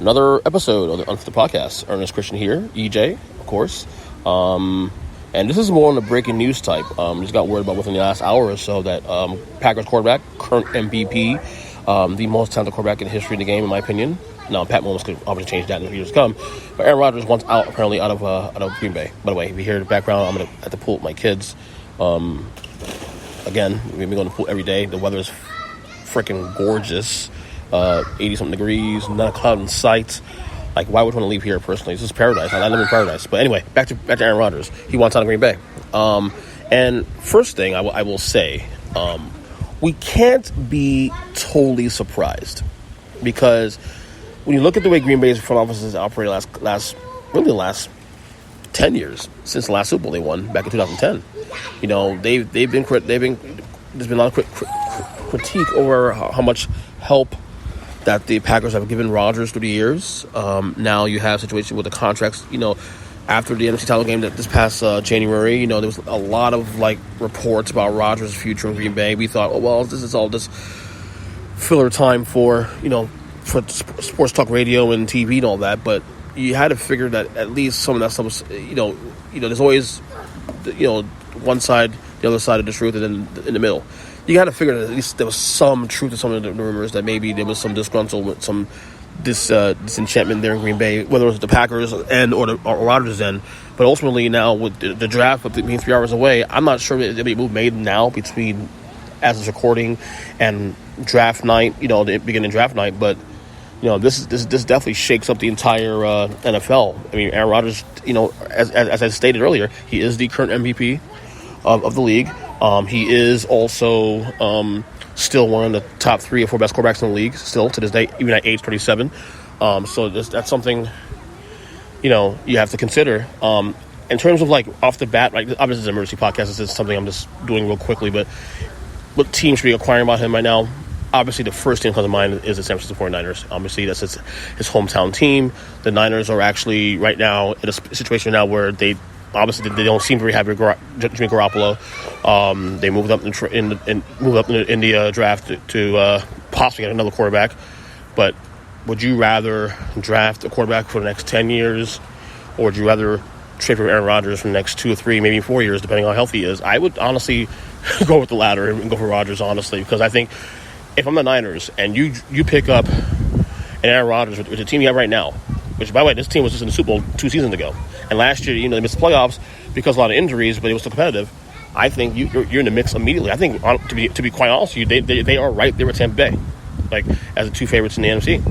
another episode of the Unfiltered Podcast. Ernest Christian here, EJ, of course. And this is more on the breaking news type. Just got word about within the last hour or so that Packers quarterback, current MVP, the most talented quarterback in the history of the game, in my opinion. Now, Pat Mahomes could obviously change that in the years to come. But Aaron Rodgers wants out, apparently, out of Green Bay. By the way, if you hear the background, I'm going to have to pull with my kids. Again, we're going to go to the pool every day. The weather is freaking gorgeous. 80-something degrees, not a cloud in sight. Like, why would you want to leave here personally? This is paradise. I live in paradise. But anyway, back to Aaron Rodgers. He wants out of Green Bay. And first thing I will say, we can't be totally surprised. Because when you look at the way Green Bay's front office has operated the last 10 years, since the last Super Bowl they won back in 2010, you know, there's been a lot of critique over how much help that the Packers have given Rodgers through the years. Now you have a situation with the contracts, you know, after the NFC title game that this past January, you know, there was a lot of, like, reports about Rodgers' future in Green Bay. We thought, oh, well, this is all this filler time for, you know, for sports talk radio and TV and all that, but you had to figure that at least some of that stuff was, you know, there's always, you know, one side, the other side of the truth, and then in the middle. You got to figure that at least there was some truth to some of the rumors, that maybe there was some disgruntled, some disenchantment there in Green Bay, whether it was the Packers or Rodgers then. But ultimately now with the draft being 3 hours away, I'm not sure there'll be a move made now between as it's recording and draft night, you know, the beginning of draft night. But you know, this definitely shakes up the entire NFL. I mean, Aaron Rodgers, you know, as I stated earlier, he is the current MVP of the league. He is also still one of the top 3 or 4 best quarterbacks in the league, still to this day, even at age 37. So that's something, you know, you have to consider. In terms of, like, off the bat, like, obviously it's an emergency podcast. This is something I'm just doing real quickly, but what team should be acquiring about him right now? Obviously, the first team that comes to mind is the San Francisco 49ers. Obviously, that's his hometown team. The Niners are actually right now in a situation now where they don't seem to really have Jimmy Garoppolo. They moved up in the draft to possibly get another quarterback. But would you rather draft a quarterback for the next 10 years, or would you rather trade for Aaron Rodgers for the next 2 or 3, maybe 4 years, depending on how healthy he is? I would honestly go with the latter and go for Rodgers, honestly, because I think if I'm the Niners and you pick up an Aaron Rodgers with the team you have right now, which, by the way, this team was just in the Super Bowl 2 seasons ago, and last year, you know, they missed the playoffs because of a lot of injuries, but it was still competitive. I think you're in the mix immediately. I think, to be quite honest with you, they are right there with Tampa Bay, like, as the 2 favorites in the NFC.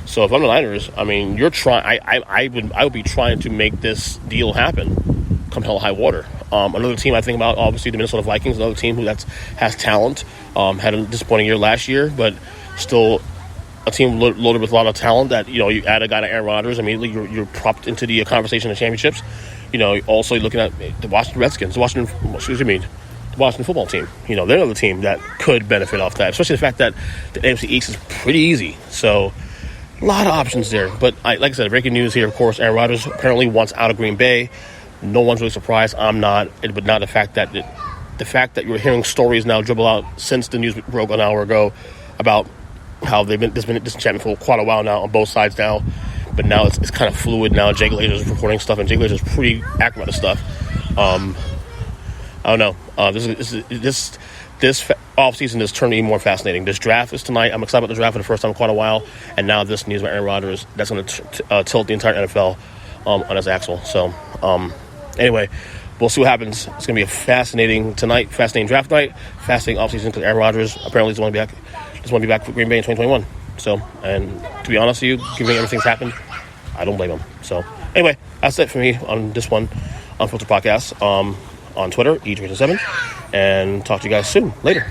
So if I'm the Niners, I mean, you're trying. I would be trying to make this deal happen, come hell or high water. Another team I think about, obviously, the Minnesota Vikings, another team who has talent. Had a disappointing year last year, but still a team loaded with a lot of talent that, you know, you add a guy to Aaron Rodgers, immediately you're propped into the conversation of championships. You know, also looking at the Washington Redskins, the Washington football team. You know, they're another team that could benefit off that, especially the fact that the AFC East is pretty easy. So a lot of options there. But like I said, breaking news here, of course, Aaron Rodgers apparently wants out of Green Bay. No one's really surprised. I'm not. But not the fact that you're hearing stories now dribble out since the news broke an hour ago about how there's been disenchantment for quite a while now on both sides now, but now it's kind of fluid now. Jake Laser is reporting stuff, and Jake Laser is pretty accurate about the stuff. I don't know. This offseason is turning even more fascinating. This draft is tonight. I'm excited about the draft for the first time in quite a while, and now this news about Aaron Rodgers, that's going to tilt the entire NFL on its axle. So anyway, we'll see what happens. It's going to be a fascinating draft night, fascinating offseason, because Aaron Rodgers apparently doesn't want to be back for Green Bay in 2021. So, and to be honest with you, given everything's happened, I don't blame him. So, anyway, that's it for me on this one, Unfiltered Podcast, on Twitter, EJ7, and talk to you guys soon. Later.